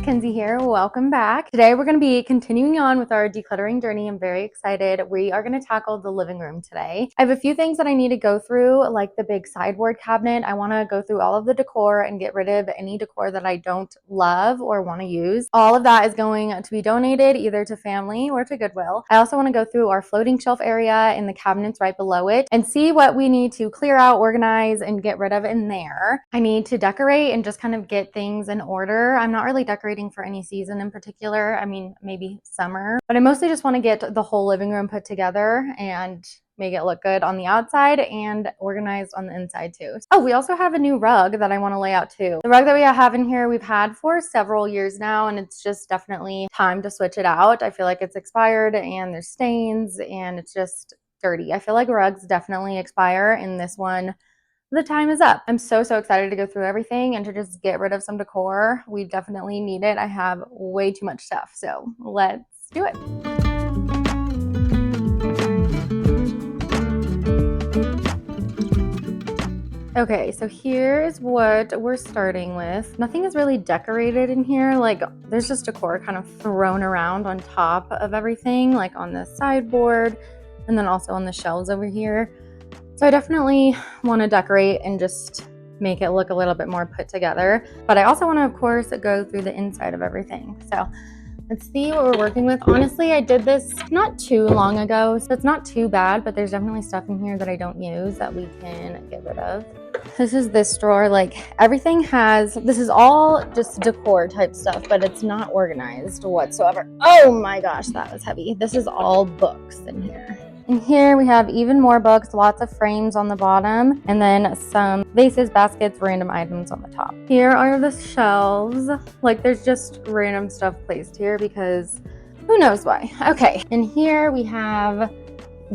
Kenzie here. Welcome back. Today we're going to be continuing on with our decluttering journey. I'm very excited. We are going to tackle the living room today. I have a few things that I need to go through, like the big sideboard cabinet. I want to go through all of the decor and get rid of any decor that I don't love or want to use. All of that is going to be donated either to family or to Goodwill. I also want to go through our floating shelf area and the cabinets right below it and see what we need to clear out, organize, and get rid of in there. I need to decorate and just kind of get things in order. I'm not really decorating for any season in particular. I mean, maybe summer, but I mostly just want to get the whole living room put together and make it look good on the outside and organized on the inside too. Oh, we also have a new rug that I want to lay out too. The rug that we have in here, we've had for several years now, and it's just definitely time to switch it out. I feel like it's expired and there's stains and it's just dirty. I feel like rugs definitely expire, and this one, the time is up. I'm so excited to go through everything and to just get rid of some decor. We definitely need it. I have way too much stuff, so let's do it. Okay, so here's what we're starting with. Nothing is really decorated in here. Like, there's just decor kind of thrown around on top of everything, like on the sideboard and then also on the shelves over here. So I definitely want to decorate and just make it look a little bit more put together. But I also want to, of course, go through the inside of everything. So let's see what we're working with. Honestly, I did this not too long ago, so it's not too bad, but there's definitely stuff in here that I don't use that we can get rid of. This is this drawer. Like, everything has, this is all just decor type stuff, but it's not organized whatsoever. Oh my gosh, that was heavy. This is all books in here. And here we have even more books, lots of frames on the bottom, and then some vases, baskets, random items on the top. Here are the shelves. Like, there's just random stuff placed here because who knows why. Okay, and here we have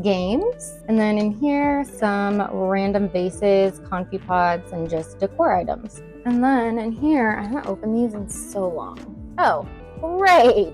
games, and then in here some random vases, confit pots, and just decor items. And then in here, I haven't opened these in so long. Oh, great!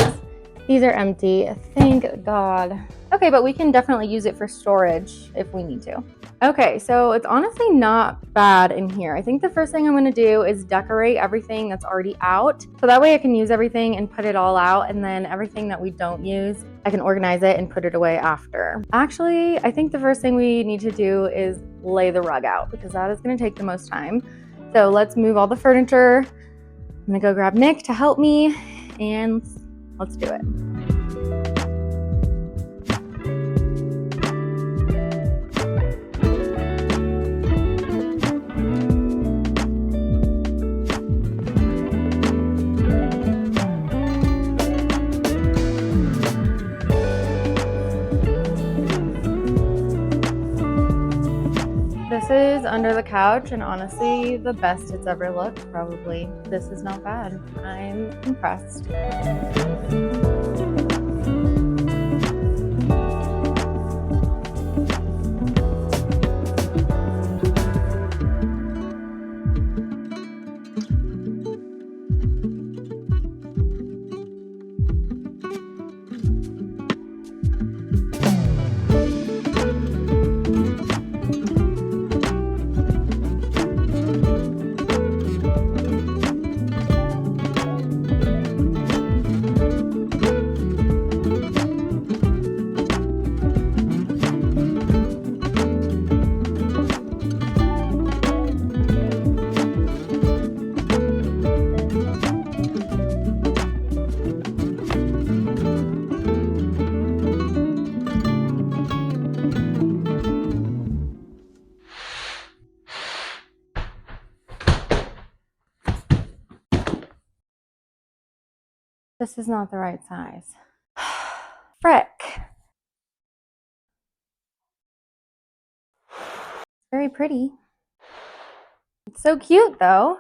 These are empty, thank God. Okay, but we can definitely use it for storage if we need to. Okay, so it's honestly not bad in here. I think the first thing I'm gonna do is decorate everything that's already out. So that way I can use everything and put it all out, and then everything that we don't use, I can organize it and put it away after. Actually, I think the first thing we need to do is lay the rug out because that is gonna take the most time. So let's move all the furniture. I'm gonna go grab Nick to help me, and let's do it. This is under the couch, and honestly, the best it's ever looked, probably. This is not bad. I'm impressed. This is not the right size. Frick. Very pretty. It's so cute though.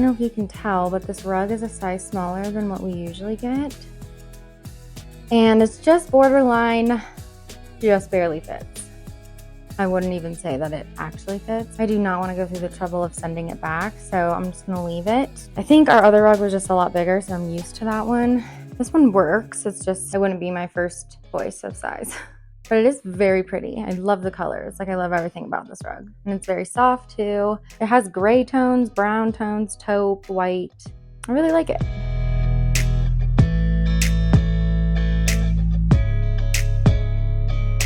know if you can tell, but this rug is a size smaller than what we usually get. And it's just borderline, just barely fits. I wouldn't even say that it actually fits. I do not want to go through the trouble of sending it back, so I'm just gonna leave it. I think our other rug was just a lot bigger, so I'm used to that one. This one works, it's just, it wouldn't be my first choice of size. But it is very pretty. I love the colors. Like, I love everything about this rug. And it's very soft too. It has gray tones, brown tones, taupe, white. I really like it.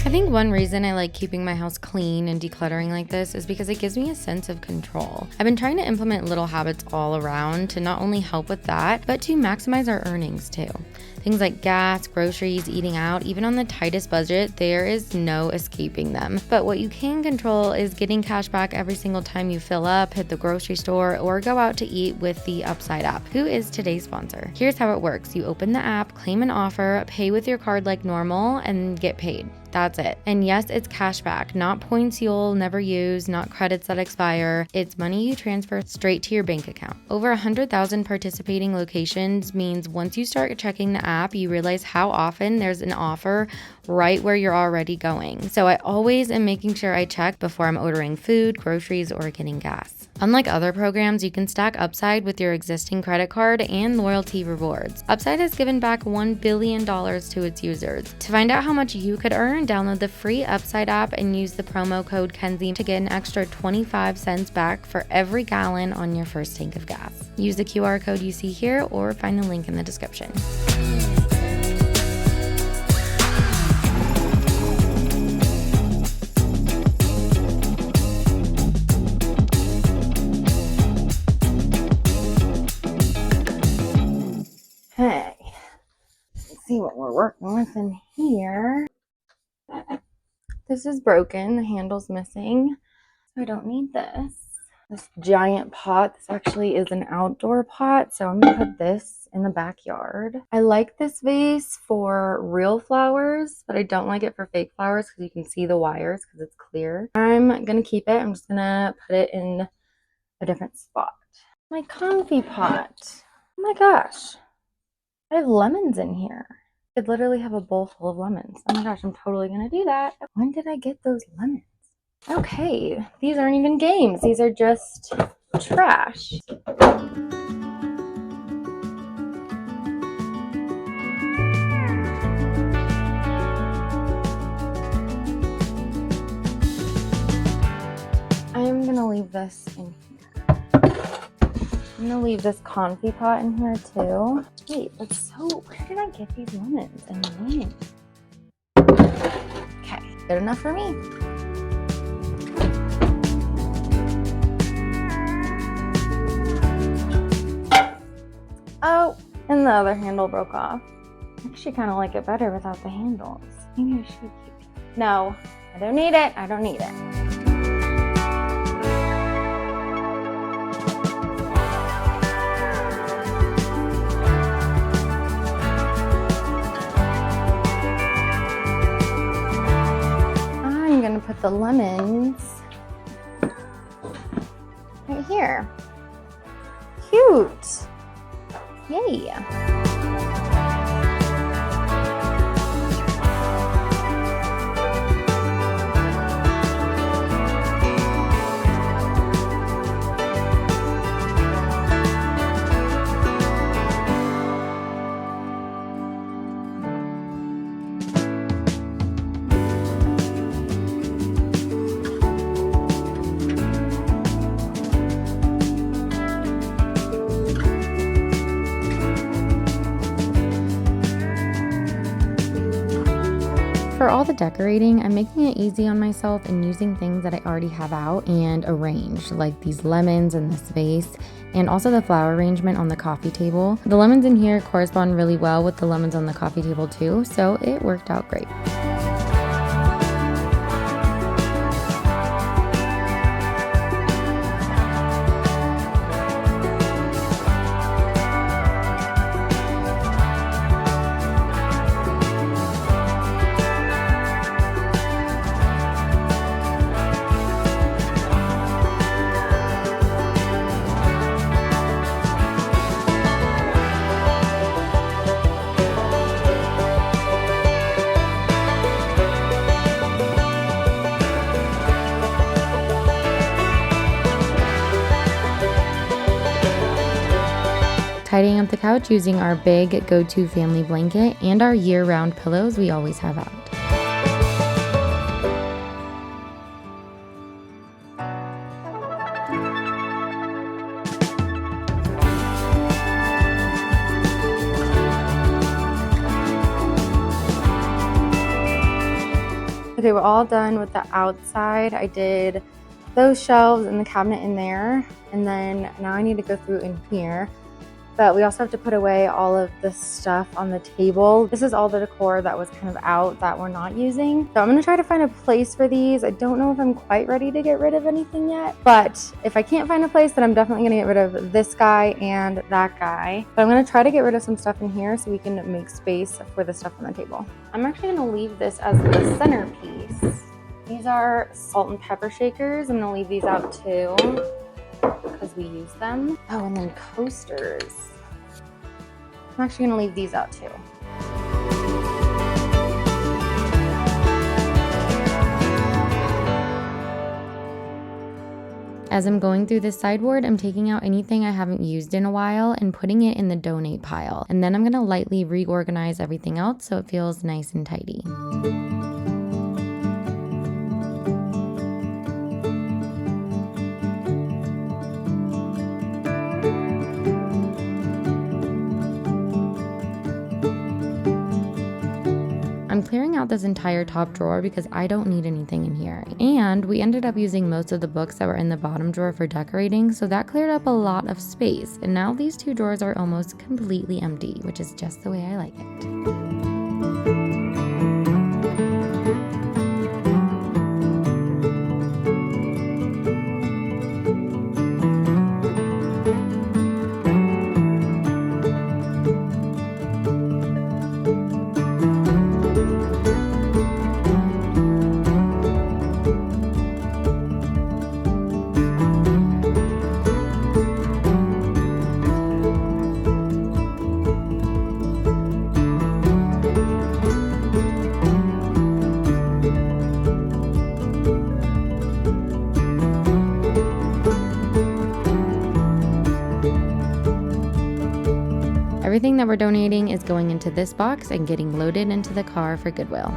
I think one reason I like keeping my house clean and decluttering like this is because it gives me a sense of control. I've been trying to implement little habits all around to not only help with that, but to maximize our earnings too. Things like gas, groceries, eating out, even on the tightest budget, there is no escaping them. But what you can control is getting cash back every single time you fill up, hit the grocery store, or go out to eat with the Upside app, who is today's sponsor. Here's how it works. You open the app, claim an offer, pay with your card like normal, and get paid. That's it. And yes, it's cash back, not points you'll never use, not credits that expire. It's money you transfer straight to your bank account. Over 100,000 participating locations means once you start checking the app, you realize how often there's an offer right where you're already going. So I always am making sure I check before I'm ordering food, groceries, or getting gas. Unlike other programs, you can stack Upside with your existing credit card and loyalty rewards. Upside has given back $1 billion to its users. To find out how much you could earn, download the free Upside app and use the promo code Kenzie to get an extra 25 cents back for every gallon on your first tank of gas. Use the QR code you see here or find the link in the description. Okay, let's see what we're working with in here. This is broken, the handle's missing, so I don't need this. This giant pot, this actually is an outdoor pot, so I'm gonna put this in the backyard. I like this vase for real flowers, but I don't like it for fake flowers because you can see the wires because it's clear. I'm gonna keep it, I'm just gonna put it in a different spot. My comfy pot, oh my gosh. I have lemons in here. I could literally have a bowl full of lemons. Oh my gosh, I'm totally gonna do that. When did I get those lemons? Okay, these aren't even games. These are just trash. I'm gonna leave this in here. I'm gonna leave this confit pot in here too. Wait, that's so, where did I get these lemons and lemons? Okay, good enough for me. Oh, and the other handle broke off. I actually kind of like it better without the handles. Maybe I should keep it. No, I don't need it. I don't need it. I'm gonna put the lemons right here. Cute. Yay. For all the decorating, I'm making it easy on myself and using things that I already have out and arranged, like these lemons in this vase, and also the flower arrangement on the coffee table. The lemons in here correspond really well with the lemons on the coffee table too, so it worked out great. tidying up the couch using our big go-to family blanket and our year-round pillows we always have out. Okay, we're all done with the outside. I did those shelves and the cabinet in there, and then now I need to go through in here. But we also have to put away all of the stuff on the table. This is all the decor that was kind of out that we're not using. So I'm gonna try to find a place for these. I don't know if I'm quite ready to get rid of anything yet, but if I can't find a place, then I'm definitely gonna get rid of this guy and that guy. But I'm gonna try to get rid of some stuff in here so we can make space for the stuff on the table. I'm actually gonna leave this as the centerpiece. These are salt and pepper shakers. I'm gonna leave these out too, because we use them. Oh, and then coasters. I'm actually gonna leave these out too. As I'm going through this sideboard, I'm taking out anything I haven't used in a while and putting it in the donate pile. And then I'm gonna lightly reorganize everything else so it feels nice and tidy. I'm clearing out this entire top drawer because I don't need anything in here. And we ended up using most of the books that were in the bottom drawer for decorating, so that cleared up a lot of space. And now these two drawers are almost completely empty, which is just the way I like it. Everything that we're donating is going into this box and getting loaded into the car for Goodwill.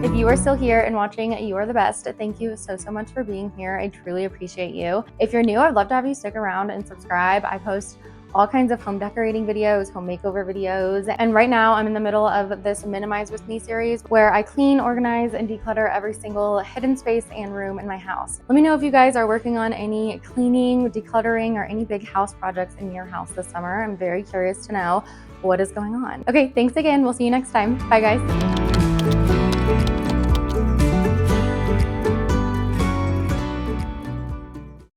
If you are still here and watching, you are the best. Thank you so much for being here. I truly appreciate you. If you're new, I'd love to have you stick around and subscribe. I post all kinds of home decorating videos, home makeover videos. And right now I'm in the middle of this Minimize With Me series where I clean, organize, and declutter every single hidden space and room in my house. Let me know if you guys are working on any cleaning, decluttering, or any big house projects in your house this summer. I'm very curious to know what is going on. Okay, thanks again. We'll see you next time. Bye guys.